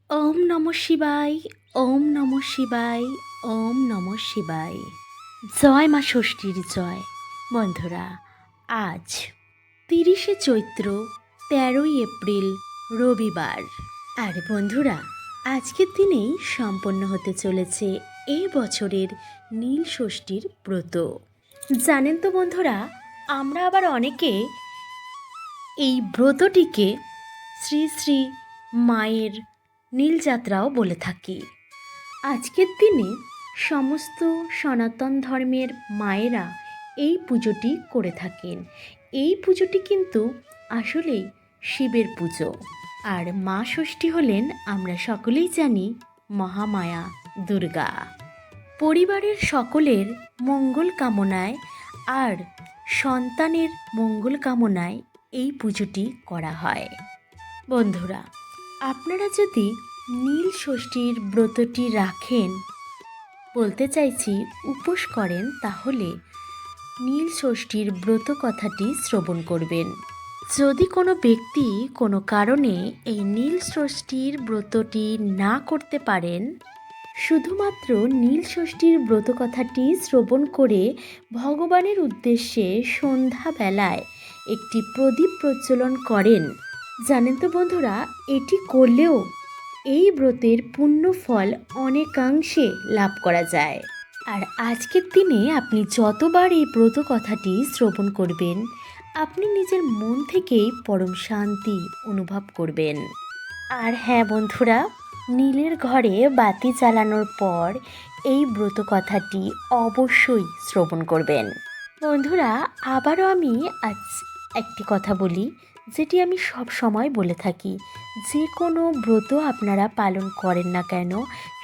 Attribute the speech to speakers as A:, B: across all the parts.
A: ওম নমঃ শিবায়, ওম নমঃ শিবায়, ওম নমঃ শিবায়। জয় মা ষষ্ঠীর জয়। বন্ধুরা, আজ 30শে চৈত্র, 13ই এপ্রিল, রবিবার। আর বন্ধুরা, আজকের দিনেই সম্পন্ন হতে চলেছে এই বছরের নীল ষষ্ঠীর ব্রত। জানেন তো বন্ধুরা, আমরা আবার অনেকে এই ব্রতটিকে শ্রী শ্রী মায়ের নীলযাত্রাও বলে থাকি। আজকের দিনে সমস্ত সনাতন ধর্মের মায়েরা এই পুজোটি করে থাকেন। এই পুজোটি কিন্তু আসলেই শিবের পুজো। আর মা ষষ্ঠী হলেন, আমরা সকলেই জানি, মহামায়া দুর্গা। পরিবারের সকলের মঙ্গল কামনায় আর সন্তানের মঙ্গল কামনায় এই পুজোটি করা হয়। বন্ধুরা, আপনারা যদি নীল ষষ্ঠীর ব্রতটি রাখেন, বলতে চাইছি উপোস করেন, তাহলে নীল ষষ্ঠীর ব্রত কথাটি শ্রবণ করবেন। যদি কোনো ব্যক্তি কোনো কারণে এই নীল ষষ্ঠীর ব্রতটি না করতে পারেন, শুধুমাত্র নীল ষষ্ঠীর ব্রত কথাটি শ্রবণ করে ভগবানের উদ্দেশ্যে সন্ধ্যাবেলায় একটি প্রদীপ প্রজ্বলন করেন, জানেন তো বন্ধুরা, এটি করলেও এই ব্রতের পুণ্য ফল অনেকাংশে লাভ করা যায়। আর আজকের দিনে আপনি যতবার এই ব্রত কথাটি শ্রবণ করবেন, আপনি নিজের মন থেকেই পরম শান্তি অনুভব করবেন। আর হ্যাঁ বন্ধুরা, নীলের ঘরে বাতি জ্বালানোর পর এই ব্রত কথাটি অবশ্যই শ্রবণ করবেন। বন্ধুরা, আবারও আমি আজ একটি কথা বলি, যেটি আমি সব সময় বলে থাকি। যে কোনো ব্রত আপনারা পালন করেন না কেন,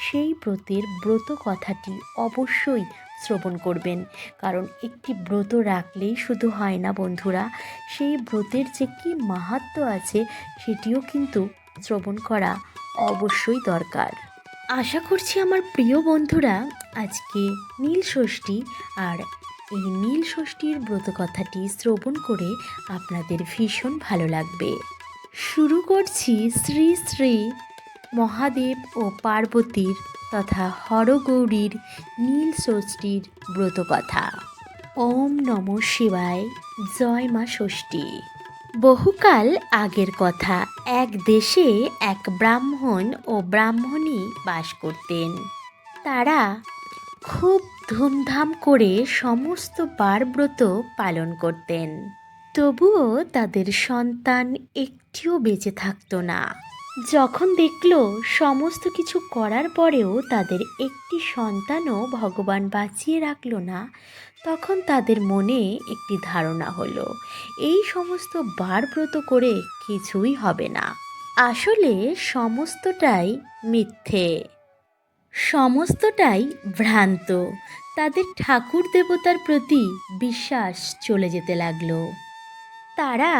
A: সেই ব্রতের ব্রত কথাটি অবশ্যই শ্রবণ করবেন। কারণ একটি ব্রত রাখলেই শুধু হয় না বন্ধুরা, সেই ব্রতের যে কী মাহাত্ম্য আছে সেটিও কিন্তু শ্রবণ করা অবশ্যই দরকার। আশা করছি আমার প্রিয় বন্ধুরা আজকে নীল ষষ্ঠী আর এই নীল ষষ্ঠীর ব্রত কথাটি শ্রবণ করে আপনাদের ভীষণ ভালো লাগবে। শুরু করছি শ্রী শ্রী মহাদেব ও পার্বতীর তথা হরগৌরীর নীল ষষ্ঠীর ব্রত কথা। ওম নমঃ শিবায়, জয় মা ষষ্ঠী। বহুকাল আগের কথা, এক দেশে এক ব্রাহ্মণ ও ব্রাহ্মণী বাস করতেন। তারা খুব ধুমধাম করে সমস্ত বারব্রত পালন করতেন, তবুও তাদের সন্তান একটিও বেঁচে থাকতো না। যখন দেখল সমস্ত কিছু করার পরেও তাদের একটি সন্তানও ভগবান বাঁচিয়ে রাখলো না, তখন তাদের মনে একটি ধারণা হলো, এই সমস্ত বারব্রত করে কিছুই হবে না। আসলে সমস্তটাই মিথ্যে, সমস্তটাই ভ্রান্ত। তাদের ঠাকুর দেবতার প্রতি বিশ্বাস চলে যেতে লাগলো। তারা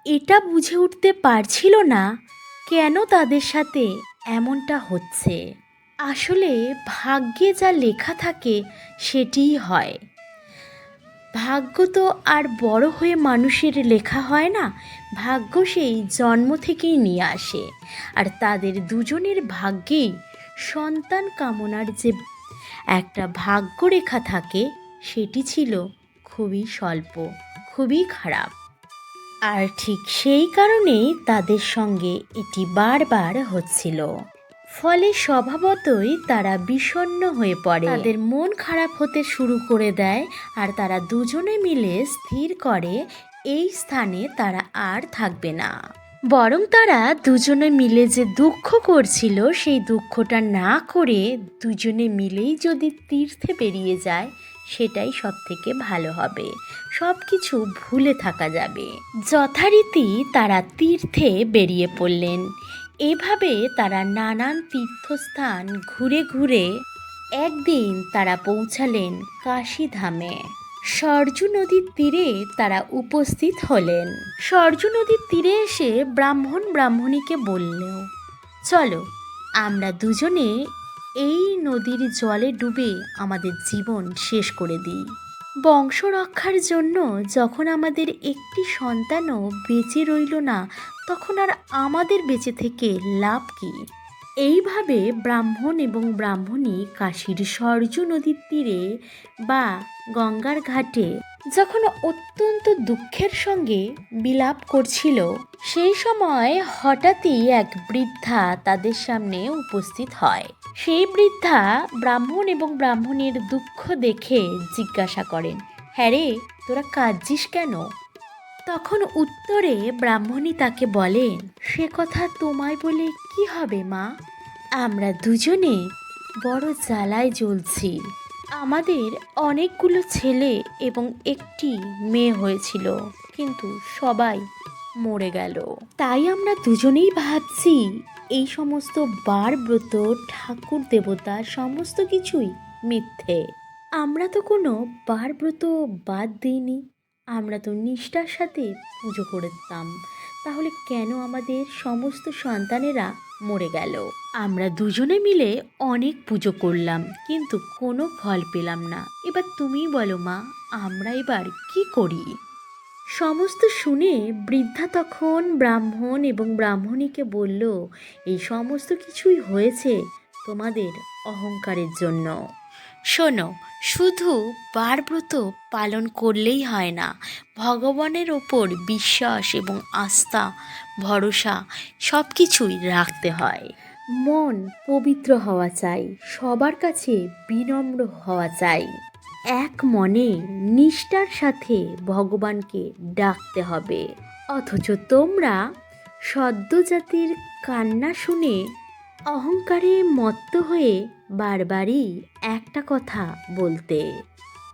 A: এটা বুঝে উঠতে পারছিল না কেন তাদের সাথে এমনটা হচ্ছে। আসলে ভাগ্যে যা লেখা থাকে সেটিই হয়। ভাগ্য তো আর বড় হয়ে মানুষের লেখা হয় না, ভাগ্য সেই জন্ম থেকেই নিয়ে আসে। আর তাদের দুজনের ভাগ্যেই সন্তান কামনার যে একটা ভাগ্যরেখা থাকে, সেটি ছিল খুবই স্বল্প, খুবই খারাপ। আর ঠিক সেই কারণেই তাদের সঙ্গে এটি বারবার হচ্ছিল। ফলে স্বভাবতই তারা বিষণ্ণ হয়ে পড়ে, তাদের মন খারাপ হতে শুরু করে দেয়। আর তারা দুজনে মিলে স্থির করে এই স্থানে তারা আর থাকবে না, বরং তারা দুজনে মিলে যে দুঃখ করছিল সেই দুঃখটা না করে দুজনে মিলেই যদি তীর্থে বেরিয়ে যায়, সেটাই সব থেকে ভালো হবে, সব কিছু ভুলে থাকা যাবে। যথারীতি তারা তীর্থে বেরিয়ে পড়লেন। এভাবে তারা নানান তীর্থস্থান ঘুরে ঘুরে একদিন তারা পৌঁছালেন কাশীধামে। সরজু নদীর তীরে তারা উপস্থিত হলেন। সরজু নদীর তীরে এসে ব্রাহ্মণ ব্রাহ্মণীকে বলল, চলো আমরা দুজনে এই নদীর জলে ডুবে আমাদের জীবন শেষ করে দিই। বংশ রক্ষার জন্য যখন আমাদের একটি সন্তানও বেঁচে রইল না, তখন আর আমাদের বেঁচে থেকে লাভ কী? এইভাবে ব্রাহ্মণ এবং ব্রাহ্মণী কাশীর সরযূ নদীর তীরে বা গঙ্গার ঘাটে যখন অত্যন্ত দুঃখের সঙ্গে বিলাপ করছিল, সেই সময় হঠাৎই এক বৃদ্ধা তাদের সামনে উপস্থিত হয়। সেই বৃদ্ধা ব্রাহ্মণ এবং ব্রাহ্মণীর দুঃখ দেখে জিজ্ঞাসা করেন, হ্যাঁ রে, তোরা কাঁদছিস কেন? তখন উত্তরে ব্রাহ্মণী তাকে বলেন, সে কথা তোমায় বলে কি হবে মা, আমরা দুজনে বড় জ্বালায় জ্বলছি। আমাদের অনেকগুলো ছেলে এবং একটি মেয়ে হয়েছিল, কিন্তু সবাই মরে গেল। তাই আমরা দুজনেই ভাবছি এই সমস্ত বার ব্রত, ঠাকুর দেবতা সমস্ত কিছুই মিথ্যে। আমরা তো কোনো বার ব্রত বাদ দিইনি, আমরা তো নিষ্ঠার সাথে পুজো করতাম, তাহলে কেন আমাদের সমস্ত সন্তানেরা মরে গেল? আমরা দুজনে মিলে অনেক পুজো করলাম, কিন্তু কোনো ফল পেলাম না। এবার তুমিই বলো মা, আমরা এবার কি করি? সমস্ত শুনে বৃদ্ধা তখন ব্রাহ্মণ এবং ব্রাহ্মণীকে বলল, এই সমস্ত কিছুই হয়েছে তোমাদের অহংকারের জন্য। শোনো, শুধু বারব্রত পালন করলেই হয় না, ভগবানের ওপর বিশ্বাস এবং আস্থা, ভরসা সব কিছুই রাখতে হয়। মন পবিত্র হওয়া চাই, সবার কাছে বিনম্র হওয়া চাই, এক মনে নিষ্ঠার সাথে ভগবানকে ডাকতে হবে। অথচ তোমরা সদ্যজাতির কান্না শুনে অহংকারে মত্ত হয়ে বারবারই একটা কথা বলতে,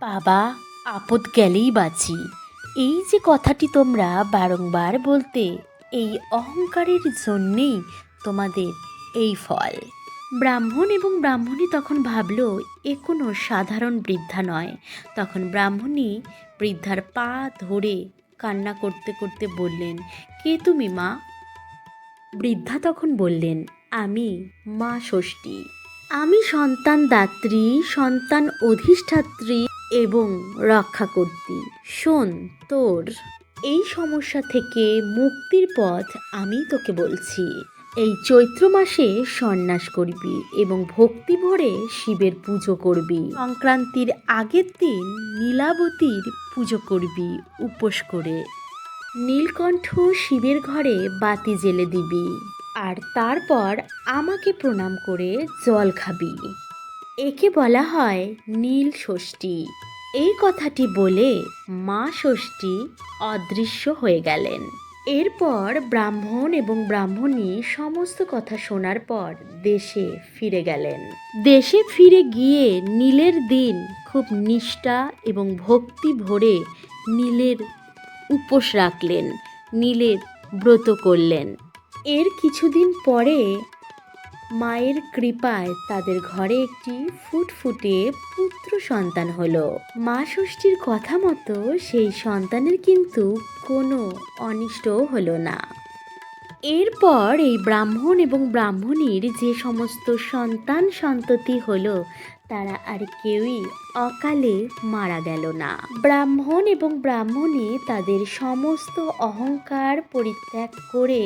A: বাবা আপদ গেলেই বাঁচি, এই যে কথাটি তোমরা বারংবার বলতে, এই অহংকারের জন্যেই তোমাদের এই ফল। ব্রাহ্মণ এবং ব্রাহ্মণী তখন ভাবল এ কোনো সাধারণ বৃদ্ধা নয়। তখন ব্রাহ্মণী বৃদ্ধার পা ধরে কান্না করতে করতে বললেন, কে তুমি মা? বৃদ্ধা তখন বললেন, আমি মা ষষ্ঠী। আমি সন্তান দাত্রী, সন্তান অধিষ্ঠাত্রী এবং রক্ষাকর্ত্রী। শোন, তোর এই সমস্যা থেকে মুক্তির পথ আমি তোকে বলছি। এই চৈত্র মাসে সন্ন্যাস করবি এবং ভক্তি ভরে শিবের পুজো করবি। সংক্রান্তির আগের দিন নীলাবতীর পুজো করবি উপোস করে। নীলকণ্ঠ শিবের ঘরে বাতি জ্বেলে দিবি, আর তারপর আমাকে প্রণাম করে জল খাবি। একে বলা হয় নীল ষষ্ঠী। এই কথাটি বলে মা ষষ্ঠী অদৃশ্য হয়ে গেলেন। এরপর ব্রাহ্মণ এবং ব্রাহ্মণী সমস্ত কথা শোনার পর দেশে ফিরে গেলেন। দেশে ফিরে গিয়ে নীলের দিন খুব নিষ্ঠা এবং ভক্তি ভরে নীলের উপোস রাখলেন, নীলের ব্রত করলেন। এর কিছুদিন পরে মায়ের কৃপায় তাদের ঘরে একটি ফুটফুটে পুত্র সন্তান হলো। মা ষষ্ঠীর কথা মতো সেই সন্তানের কিন্তু কোনো অনিষ্ট হলো না। এরপর এই ব্রাহ্মণ এবং ব্রাহ্মণীর যে সমস্ত সন্তান সন্ততি হলো, তারা আর কেউই অকালে মারা গেল না। ব্রাহ্মণ এবং ব্রাহ্মণী তাদের সমস্ত অহংকার পরিত্যাগ করে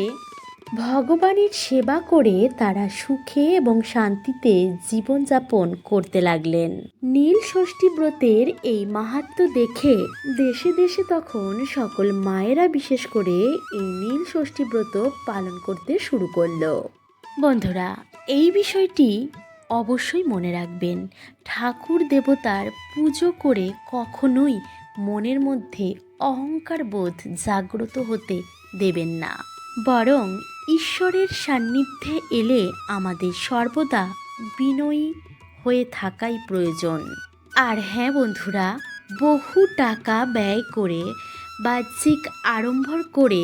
A: ভগবানের সেবা করে তারা সুখে এবং শান্তিতে জীবনযাপন করতে লাগলেন। নীল ষষ্ঠী ব্রতের এই মাহাত্ম্য দেখে দেশে দেশে তখন সকল মায়েরা বিশেষ করে এই নীল ষষ্ঠী ব্রত পালন করতে শুরু করলো। বন্ধুরা, এই বিষয়টি অবশ্যই মনে রাখবেন, ঠাকুর দেবতার পুজো করে কখনোই মনের মধ্যে অহংকার বোধ জাগ্রত হতে দেবেন না, বরং ঈশ্বরের সান্নিধ্যে এলে আমাদের সর্বদা বিনয়ী হয়ে থাকাই প্রয়োজন। আর হ্যাঁ বন্ধুরা, বহু টাকা ব্যয় করে বাহ্যিক আড়ম্বর করে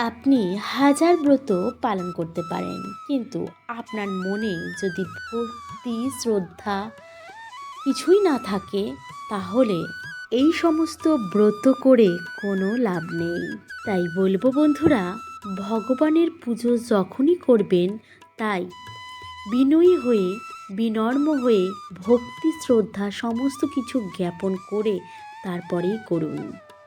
A: আপনি হাজার ব্রত পালন করতে পারেন, কিন্তু আপনার মনে যদি ভক্তি শ্রদ্ধা কিছুই না থাকে, তাহলে এই সমস্ত ব্রত করে কোনো লাভ নেই। তাই বলবো বন্ধুরা, ভগবানের পুজো যখনই করবেন, তাই বিনয়ী হয়ে, বিনম্র হয়ে, ভক্তি শ্রদ্ধা সমস্ত কিছু জ্ঞাপন করে তারপরেই করুন।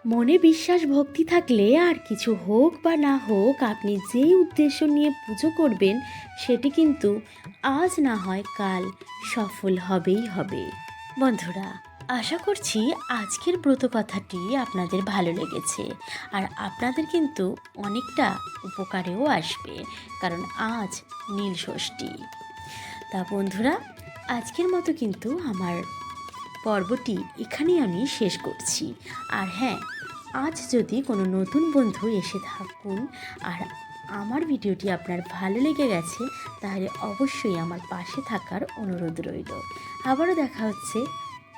A: মনে বিশ্বাস ভক্তি থাকলে আর কিছু হোক বা না হোক, আপনি যেই উদ্দেশ্য নিয়ে পুজো করবেন সেটি কিন্তু আজ না হয় কাল সফল হবেই হবে। বন্ধুরা, আশা করছি আজকের ব্রত কথাটি আপনাদের ভালো লেগেছে, আর আপনাদের কিন্তু অনেকটা উপকারেও আসবে, কারণ আজ নীল ষষ্ঠী। তা বন্ধুরা, আজকের মতো কিন্তু আমার পর্বটি এখানেই আমি শেষ করছি। আর হ্যাঁ, আজ যদি কোনো নতুন বন্ধু এসে থাকুন আর আমার ভিডিওটি আপনার ভালো লেগে গেছে, তাহলে অবশ্যই আমার পাশে থাকার অনুরোধ রইল। আবারও দেখা হচ্ছে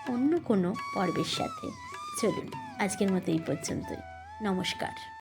A: অন্য কোনো পর্বের সাথে। চলুন, আজকের মতো এই পর্যন্তই। নমস্কার।